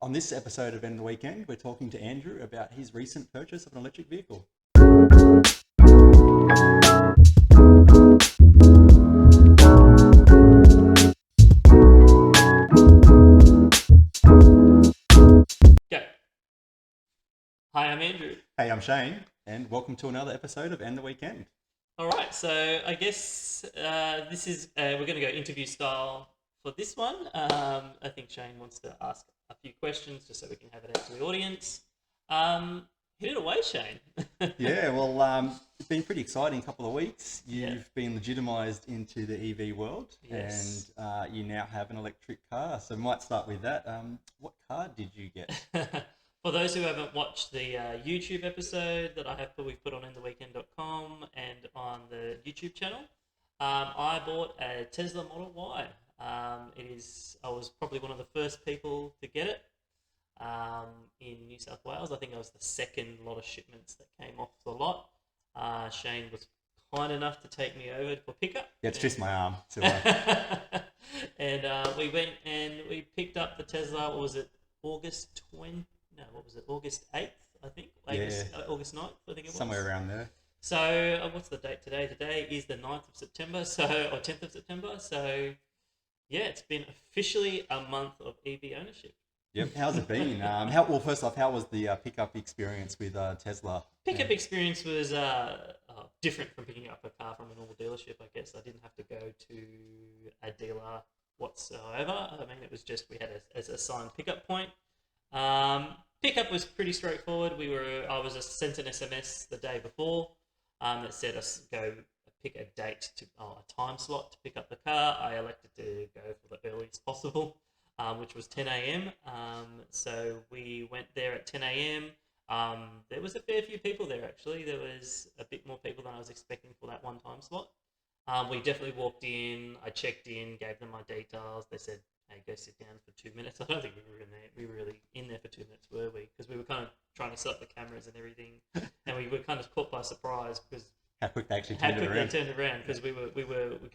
On this episode of End of the Weekend, we're talking to Andrew about his recent purchase of an electric vehicle. Go. Hi, I'm Andrew. Hey, I'm Shane, and welcome to another episode of End of the Weekend. All right, so I guess this is we're going to go interview style for this one. I think Shane wants to ask a few questions just so we can have it out to the audience. Hit it away, Shane. Yeah, well, it's been pretty exciting couple of weeks. You've Yeah. been legitimised into the EV world, Yes. and you now have an electric car. So might start with that. What car did you get? For those who haven't watched the YouTube episode that we've put on intheweekend.com and on the YouTube channel, I bought a Tesla Model Y. I was probably one of the first people to get it in New South Wales. I think I was the second lot of shipments that came off the lot. Shane was kind enough to take me over for pickup. Yeah, it's just my arm. So, and we went and we picked up the Tesla. What was it? August 8th, I think. August 9th, I think it was. somewhere around there. So, what's the date today? Today is the 9th of September, or 10th of September. So, yeah, it's been officially a month of EV ownership. Yep. How's it been? First off, how was the pickup experience with Tesla? Pickup experience was different from picking up a car from a normal dealership, I guess. I didn't have to go to a dealer whatsoever. I mean, it was just we had a assigned pickup point. Pickup was pretty straightforward. I was just sent an SMS the day before that said us go pick a date a time slot to pick up the car. I elected to go for the earliest possible, which was 10 a.m. So we went there at 10 a.m. There was a fair few people there actually. There was a bit more people than I was expecting for that one time slot. We definitely walked in. I checked in, gave them my details. They said, "Hey, go sit down for 2 minutes." I don't think we were in there. We were really in there for 2 minutes, were we? Because we were kind of trying to set up the cameras and everything, and we were kind of caught by surprise because How quick they actually turned it around. they turned around because we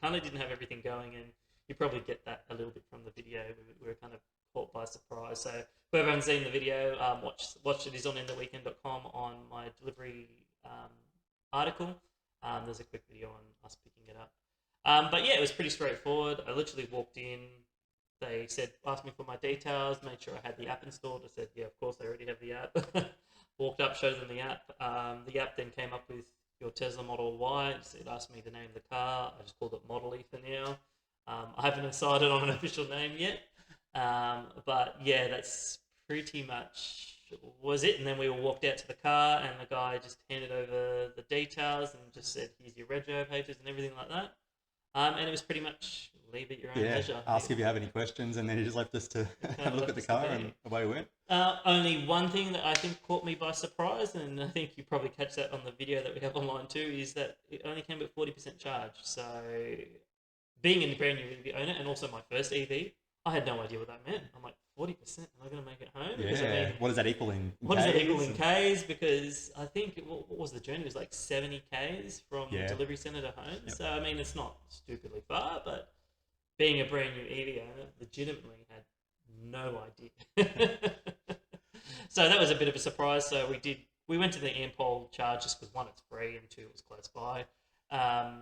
kind of didn't have everything going, and you probably get that a little bit from the video. We were kind of caught by surprise. So whoever hasn't seen the video, watch it. Is on intheweekend.com on my delivery article. There's a quick video on us picking it up. But yeah, it was pretty straightforward. I literally walked in. They asked me for my details, made sure I had the app installed. I said, yeah, of course, I already have the app. Walked up, showed them the app. The app then came up with your Tesla Model Y. It asked me to name the car. I just called it Model E for now. I haven't decided on an official name yet. But yeah, that's pretty much was it. And then we all walked out to the car, and the guy just handed over the details and just said, "Here's your rego pages and everything like that." And it was pretty much leave at your own leisure. Ask if you have any questions, and then he just left us to have a look at the car, and away we went. Only one thing that I think caught me by surprise, and I think you probably catch that on the video that we have online too, is that it only came at 40% charge. So being a brand new EV owner and also my first EV, I had no idea what that meant. I'm like, 40%? Am I going to make it home? Yeah. Because, I mean, What does that equal in what does Ks? it equal in Ks? Because I think, what was the journey? It was like 70 Ks from the delivery centre to home. Yep. So, I mean, it's not stupidly far, but being a brand new EV owner, legitimately had no idea. So that was a bit of a surprise. So we went to the Ampol charge just because one, it's free, and two, it was close by.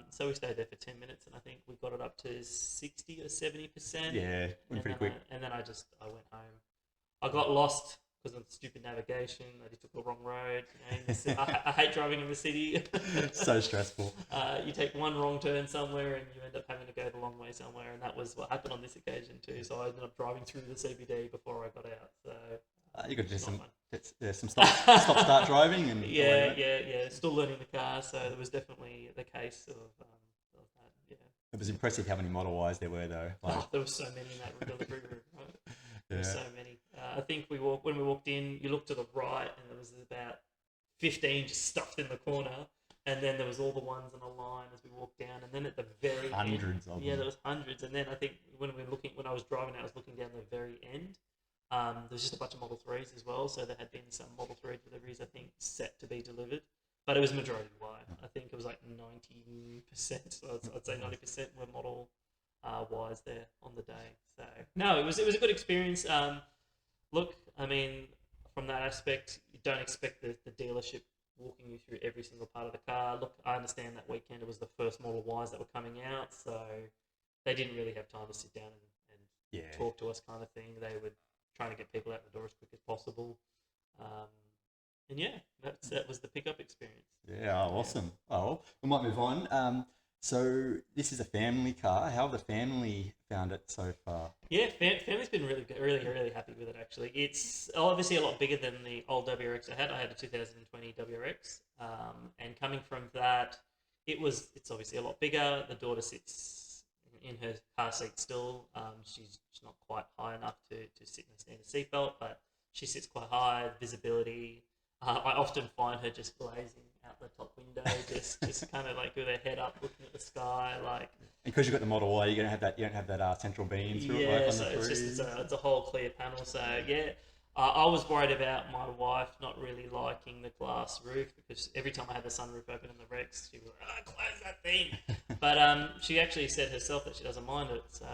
So we stayed there for 10 minutes, and I think we got it up to 60 or 70%. Yeah, went pretty quick. And then I went home. I got lost because of the stupid navigation. I just took the wrong road. You know, I hate driving in the city. So stressful. You take one wrong turn somewhere, and you end up having to go the long way somewhere, and that was what happened on this occasion too. So I ended up driving through the CBD before I got out. So you got to do some stop-start driving, and yeah. Still learning the car, so there was definitely the case of that. Yeah. It was impressive how many Model Ys there were, though. There were so many in that delivery room. Right? There were so many. I think when we walked in, you looked to the right, and there was about 15 just stuffed in the corner, and then there was all the ones in a line as we walked down, and then at the very hundreds end, of them. Yeah, there was hundreds, and then I think when I was driving, I was looking down the very end. There was just a bunch of Model 3s as well, so there had been some Model 3 deliveries, I think, set to be delivered. But it was majority Y. I think it was like 90%. So I'd say 90% were Model Ys there on the day. So no, it was a good experience. Look, I mean, from that aspect, you don't expect the dealership walking you through every single part of the car. Look, I understand that weekend it was the first Model Ys that were coming out, so they didn't really have time to sit down and talk to us, kind of thing. They were trying to get people out the door as quick as possible. And yeah, that was the pickup experience. Yeah, awesome. Oh, we might move on. So this is a family car. How have the family found it so far? Yeah, family's been really good, really happy with it. Actually, it's obviously a lot bigger than the old WRX I had. I had a 2020 WRX, and coming from that, it's obviously a lot bigger. The daughter sits in her car seat still. She's not quite high enough to sit in a seatbelt, but she sits quite high. Visibility. I often find her just glazing out the top window, just kind of like with her head up, looking at the sky, like. And because you've got the Model Y, you don't have that central beam through it, like on so the it's a whole clear panel. So yeah, I was worried about my wife not really liking the glass roof, because every time I had the sunroof open in the Rex, she was like, close that thing. But she actually said herself that she doesn't mind it. So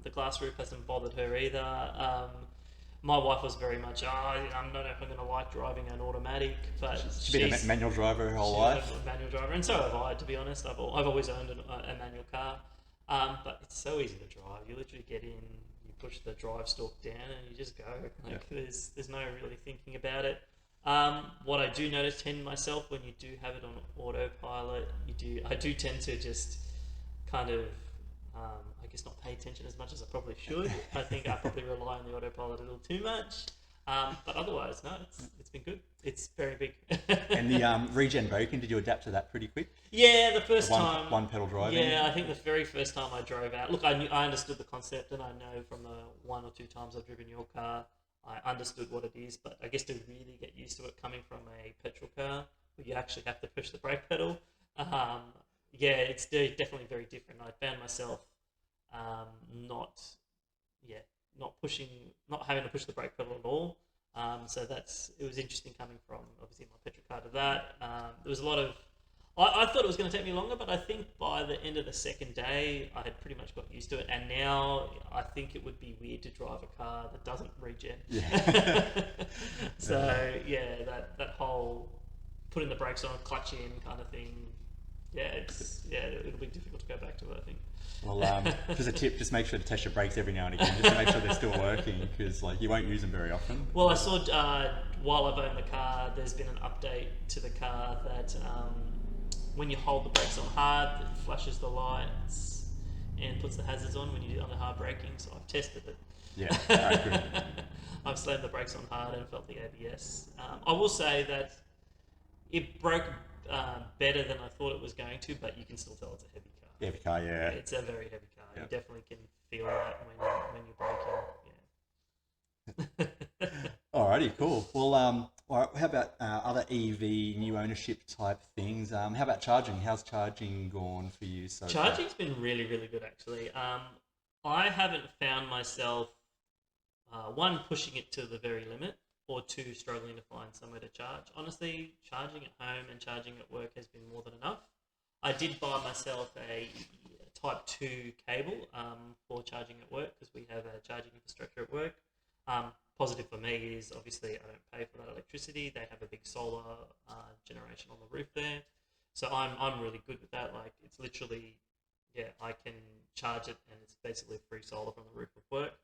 the glass roof hasn't bothered her either. My wife was very much, I don't know if I'm going to like driving an automatic, but she's been a manual driver her whole life. A manual driver, and so have I, to be honest. I've always owned a manual car, but it's so easy to drive. You literally get in, you push the drive stalk down, and you just go. There's no really thinking about it. What I do notice in myself, when you do have it on autopilot, I do tend to just kind of. I guess not pay attention as much as I probably should. I think I probably rely on the autopilot a little too much. But otherwise, no, it's been good. It's very big. And the regen braking, did you adapt to that pretty quick? Yeah, the first time. One pedal driving? Yeah, I think the very first time I drove out. Look, I understood the concept, and I know from the 1 or 2 times I've driven your car, I understood what it is. But I guess to really get used to it coming from a petrol car, where you actually have to push the brake pedal, it's definitely very different. I found myself not having to push the brake pedal at all. So it was interesting coming from obviously my petrol car to that. There was a lot of, I thought it was going to take me longer, but I think by the end of the second day, I had pretty much got used to it. And now I think it would be weird to drive a car that doesn't regen. Yeah. So yeah, that whole putting the brakes on, clutch in kind of thing. Yeah, it'll be difficult to go back to it, I think. Well, just a tip: just make sure to test your brakes every now and again, just to make sure they're still working, because you won't use them very often. Well, I saw while I've owned the car, there's been an update to the car that when you hold the brakes on hard, it flashes the lights and puts the hazards on when you do under hard braking. So I've tested it. Yeah, good. I've slammed the brakes on hard and felt the ABS. I will say that it broke better than I thought it was going to, but you can still tell it's a heavy car. Heavy car, yeah. It's a very heavy car. Yep. You definitely can feel that when you're braking. Yeah. Alrighty, cool. Well, all right, how about other EV new ownership type things? How about charging? How's charging gone for you so far? Charging's been really, really good, actually. I haven't found myself, one, pushing it to the very limit, or 2, struggling to find somewhere to charge. Honestly, charging at home and charging at work has been more than enough. I did buy myself a Type 2 cable for charging at work, because we have a charging infrastructure at work. Positive for me is obviously I don't pay for that electricity. They have a big solar generation on the roof there. So I'm really good with that. It's literally, I can charge it and it's basically free solar from the roof of work.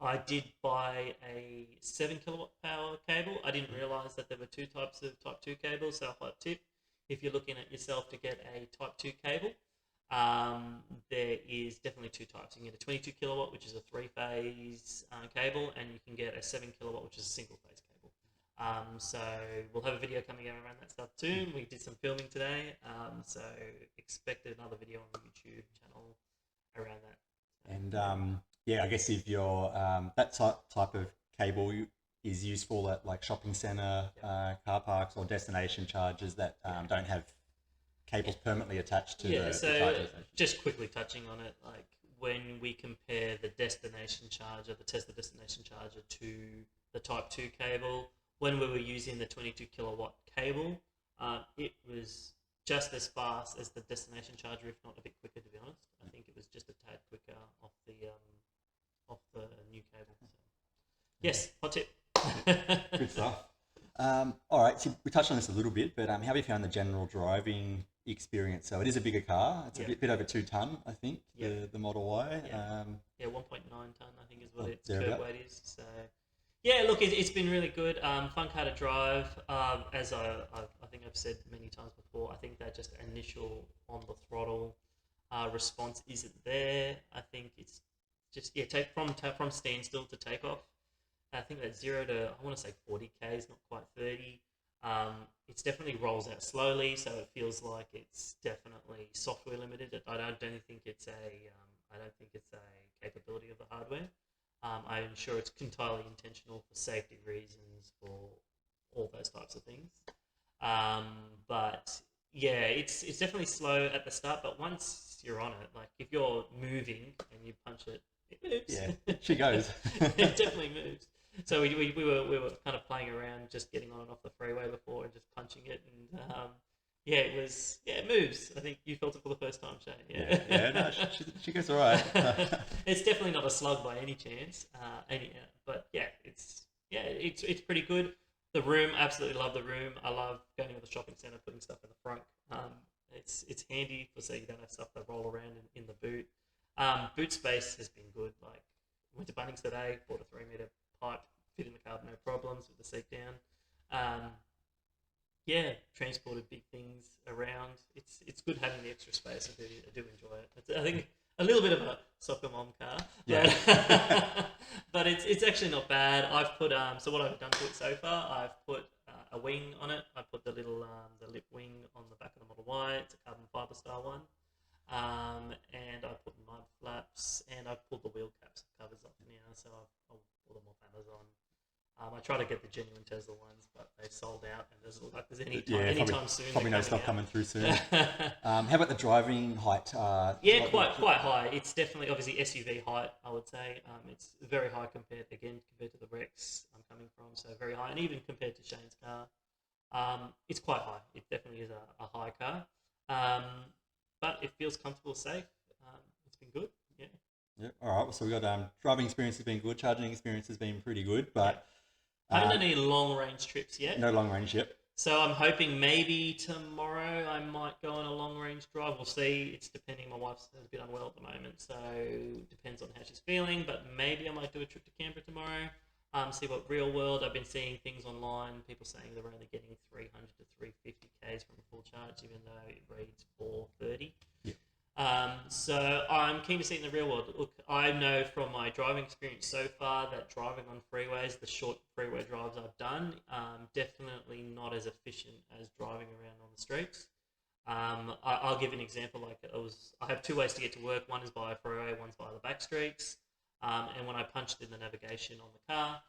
I did buy a 7 kilowatt power cable. I didn't realize that there were 2 types of Type 2 cables. So hot tip, if you're looking at yourself to get a Type 2 cable, there is definitely 2 types. You can get a 22 kilowatt, which is a 3-phase cable, and you can get a 7 kilowatt, which is a single-phase cable. So we'll have a video coming out around that stuff too. We did some filming today, so expect another video on the YouTube channel around that. And I guess if you're that type of cable is useful at shopping centre, car parks, or destination chargers that don't have cables permanently attached to the charging station. Just quickly touching on it, when we compare the destination charger, the Tesla destination charger, to the Type 2 cable, when we were using the 22 kilowatt cable, it was just as fast as the destination charger, if not a bit quicker, to be honest. I think it was just a tad quicker off the new cable. So. Yes, hot tip. Good stuff. All right, so we touched on this a little bit, but how have you found the general driving experience? So it is a bigger car. It's a Yep. bit over 2 ton, I think, Yep. the Model Y. Yeah. Yeah, 1.9 ton, I think is what Or its curb thereabout. weight is. So, yeah, look, it's been really good. Fun car to drive. As I think I've said many times before, I think that just initial on the throttle response isn't there. I think it's just take from standstill to takeoff. I think that 0 to I want to say 40 k's, not quite 30. It's definitely rolls out slowly, so it feels like it's definitely software limited. Don't think it's I don't think it's a capability of the hardware. I'm sure it's entirely intentional for safety reasons, for all those types of things. Um, but yeah, it's definitely slow at the start, but once you're on it, like if you're moving and you punch it, it moves. Yeah, she goes. It definitely moves. So we were kind of playing around, just getting on and off the freeway before, and just punching it, and it moves. I think you felt it for the first time, Shane. Yeah, no, she goes all right. It's definitely not a slug by any chance. But yeah, it's pretty good. The room, absolutely love the room. I love going to the shopping center, putting stuff in the front. It's handy for so you don't have stuff to roll around in the boot. Boot space has been good. Like went to Bunnings today, bought a 3 meter pipe, fit in the car, no problems with the seat down. Um, yeah, transported big things around. It's good having the extra space. I do enjoy it. I think a little bit of a soccer mom car, Yeah. but it's actually not bad. I've put so what I've done to it so far, I've put a wing on it. I put the little the lip wing on the back of the Model Y. It's a carbon fiber style one. And I put mud flaps, and I've pulled the wheel caps covers off now, so I'll pull them off Amazon. I try to get the genuine Tesla ones, but they've sold out, and doesn't look like there's anytime soon. Probably no stock coming through soon. How about the driving height? Yeah, quite high. It's definitely obviously SUV height. I would say it's very high compared to the Rex I'm coming from, so very high, and even compared to Shane's car, it's quite high. It definitely is a high car, but it feels comfortable, safe. It's been good. Yeah. Yeah. All right. So we got driving experience has been good. Charging experience has been pretty good, but I haven't done any long range trips yet. no long range yet. So I'm hoping maybe tomorrow I might go on a long range drive. We'll see. It's depending. My wife's a bit unwell at the moment, so depends on how she's feeling. But maybe I might do a trip to Canberra tomorrow. See what real world. I've been seeing things online. People saying they're only getting 300 to 350 k's from a full charge, even though it reads 430. Yeah. So I'm keen to see it in the real world. Look, I know from my driving experience so far that driving on freeways, the short freeway drives I've done, definitely not as efficient as driving around on the streets. I'll give an example. I have two ways to get to work. One is by a freeway, one's by the back streets. And when I punched in the navigation on the car,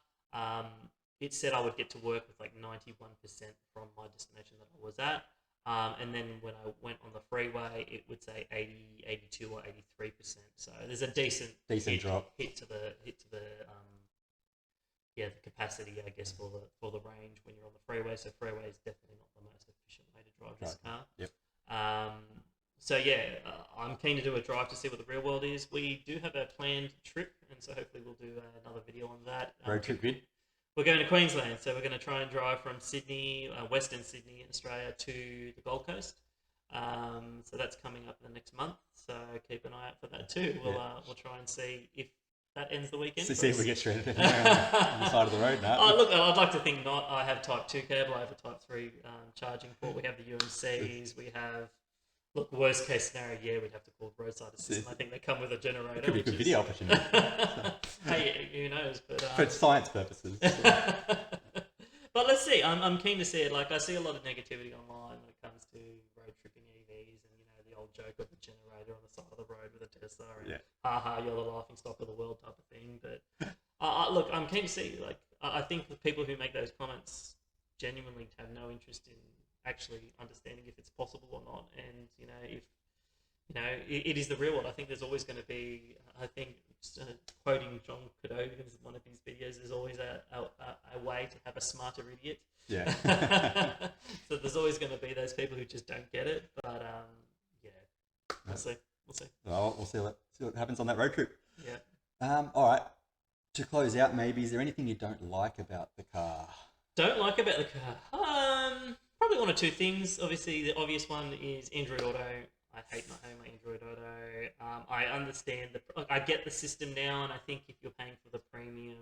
it said I would get to work with like 91% from my destination that I was at. And then when I went on the freeway, it would say 80, 82 or 83%. So there's a decent drop hit to the the capacity, I guess, for the range when you're on the freeway. So freeway is definitely not the most efficient way to drive this car. Yep. So yeah, I'm keen to do a drive to see what the real world is. We do have a planned trip, and so hopefully we'll do another video on that. Road trip vid. We're going to Queensland, so we're going to try and drive from Sydney, Western Sydney, Australia, to the Gold Coast. So that's coming up in the next month. So keep an eye out for that too. We'll try and see if that ends the weekend. See if we get stranded on the side of the road now. Oh, look, I'd like to think not. I have Type 2 cable. I have a Type 3 charging port. We have the UMCs. We have... Look, worst case scenario, we'd have to call roadside assistant. I think they come with a generator. It could be a good video opportunity. Hey, who knows? But for science purposes. But let's see. I'm keen to see it. Like I see a lot of negativity online when it comes to road tripping EVs, and the old joke of the generator on the side of the road with a Tesla, and haha, you're the laughing stock of the world type of thing. But look, I'm keen to see. Like I think the people who make those comments genuinely have no interest in actually understanding if it's possible or not, and if it is the real world. I think there's always going to be, I think, quoting John Cadogan's one of his videos, there's always a way to have a smarter idiot. Yeah. So there's always going to be those people who just don't get it, but we'll see. Well, we'll see what happens on that road trip. Yeah. All right. to close out, maybe, is there anything you don't like about the car? Don't like about the car? Probably one or two things. Obviously, the obvious one is Android Auto. I hate my Android Auto. I understand I get the system now, and I think if you're paying for the premium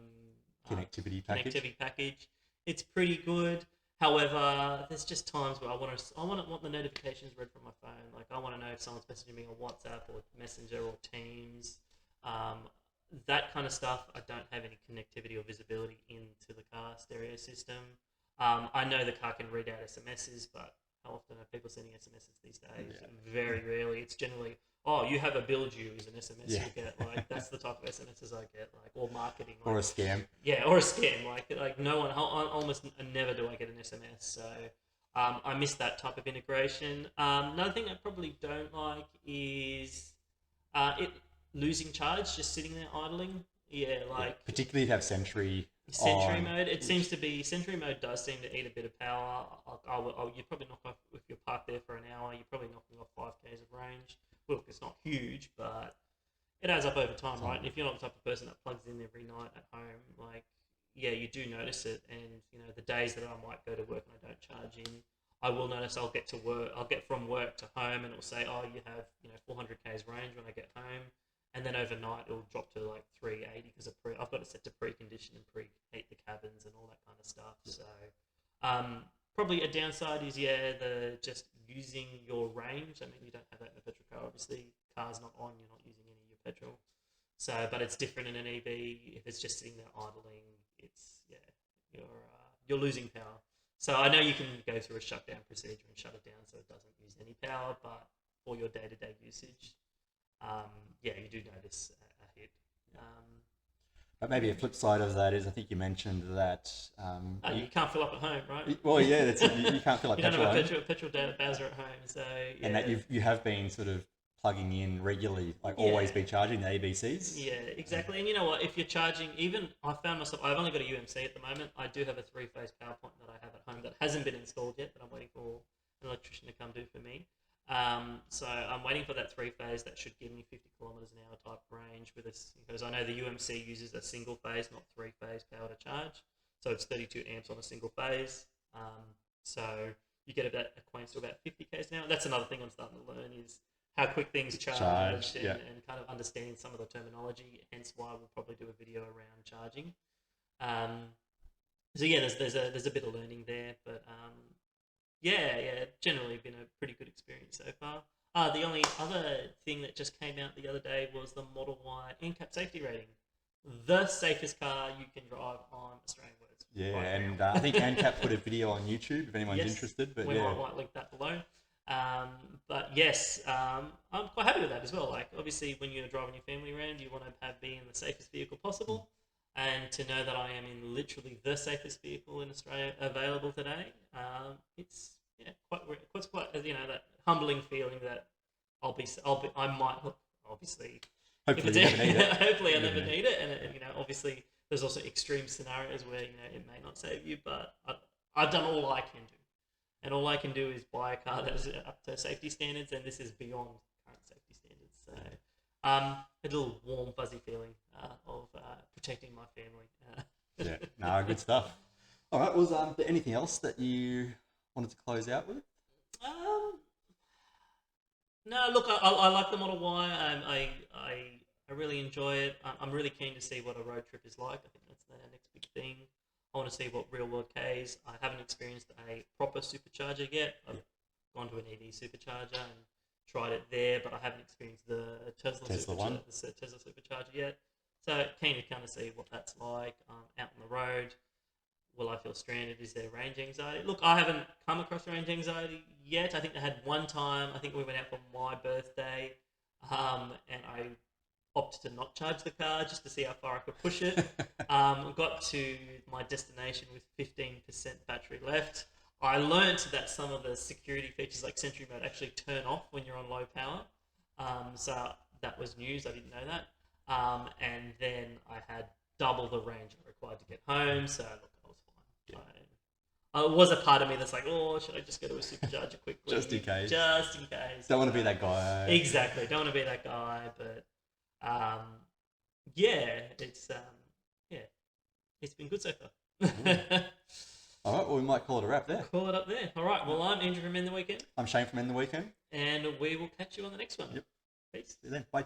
Connectivity package, it's pretty good. However, there's just times where I want the notifications read from my phone. Like I want to know if someone's messaging me on WhatsApp or Messenger or Teams. That kind of stuff. I don't have any connectivity or visibility into the car stereo system. I know the car can read out SMSs, but how often are people sending SMSs these days? Yeah. Very rarely. It's generally, oh, you have a bill due is an SMS you get. Like that's the type of SMSs I get, like or marketing, like, or a scam. Yeah, or a scam. Like no one, almost never do I get an SMS. So I miss that type of integration. Another thing I probably don't like is it losing charge, just sitting there idling. Yeah, like particularly to have Sentry mode. It seems to be Sentry mode does seem to eat a bit of power. You probably knock off if you're parked there for an hour. You're probably knocking off 5Ks of range. Look, it's not huge, but it adds up over time, right? And if you're not the type of person that plugs in every night at home, like yeah, you do notice it. And you know, the days that I might go to work and I don't charge in, I will notice I'll get from work to home, and it'll say, oh, you have 400 Ks range when I get home. And then overnight it'll drop to like 380 because I've got it set to precondition and preheat the cabins and all that kind of stuff. So probably a downside is the just using your range. I mean, you don't have that in a petrol car. Obviously, car's not on, you're not using any of your petrol. So, but it's different in an EV. If it's just sitting there idling, you're losing power. So I know you can go through a shutdown procedure and shut it down so it doesn't use any power, but for your day-to-day usage, you do notice a hit. But maybe a flip side of that is, I think you mentioned that you can't fill up at home, right? Well, yeah, that's it. You can't fill up. You don't have a petrol bowser at home, so yeah. And that you have been sort of plugging in regularly, like always be charging the ABCs. Yeah, exactly. And you know what? If you're charging, I found myself. I've only got a UMC at the moment. I do have a 3-phase power point that I have at home that hasn't been installed yet, but I'm waiting for an electrician to come do for me. So I'm waiting for that 3-phase that should give me 50 kilometers an hour type range with this, because I know the UMC uses a single phase, not 3-phase power to charge. So it's 32 amps on a single phase. So you get equates to about 50 Ks now. That's another thing I'm starting to learn is how quick things charge and kind of understanding some of the terminology. Hence why we'll probably do a video around charging. So yeah, there's a bit of learning there, but generally been a pretty good experience so far. The only other thing that just came out the other day was the Model Y Ancap safety rating. The safest car you can drive on Australian roads. Yeah, right, and I think Ancap put a video on YouTube if anyone's interested. But we might link that below. But yes, I'm quite happy with that as well. Like obviously, when you're driving your family around, you want to be in the safest vehicle possible. And to know that I am in literally the safest vehicle in Australia available today, it's quite that humbling feeling that I might look, obviously. Hopefully you never need it. Hopefully I never need it, and obviously there's also extreme scenarios where it may not save you, but I've done all I can do, and all I can do is buy a car that is up to safety standards, and this is beyond current safety standards. So a little warm fuzzy feeling of protecting my family. Good stuff. All right, was there anything else that you wanted to close out with? No, look, I like the Model Y. I really enjoy it. I'm really keen to see what a road trip is like. I think that's the next big thing. I want to see what real world Ks. I haven't experienced a proper supercharger yet. I've gone to an EV supercharger and tried it there, but I haven't experienced the Tesla supercharger yet. So keen to kind of see what that's like out on the road. Will I feel stranded? Is there range anxiety? Look, I haven't come across range anxiety yet. I think they had one time. I think we went out for my birthday, and I opted to not charge the car just to see how far I could push it. Got to my destination with 15% battery left. I learnt that some of the security features like Sentry Mode actually turn off when you're on low power. So that was news. I didn't know that. And then I had double the range I required to get home. So look, I was fine. Yeah. It was a part of me that's like, oh, should I just go to a supercharger quickly? Just in case. Don't want to be that guy. Exactly. Don't want to be that guy. But it's It's been good so far. All right, well, we might call it a wrap there. Call it up there. All right. Well, I'm Andrew from In the Weekend. I'm Shane from In the Weekend. And we will catch you on the next one. Yep. Peace. See you then. Bye.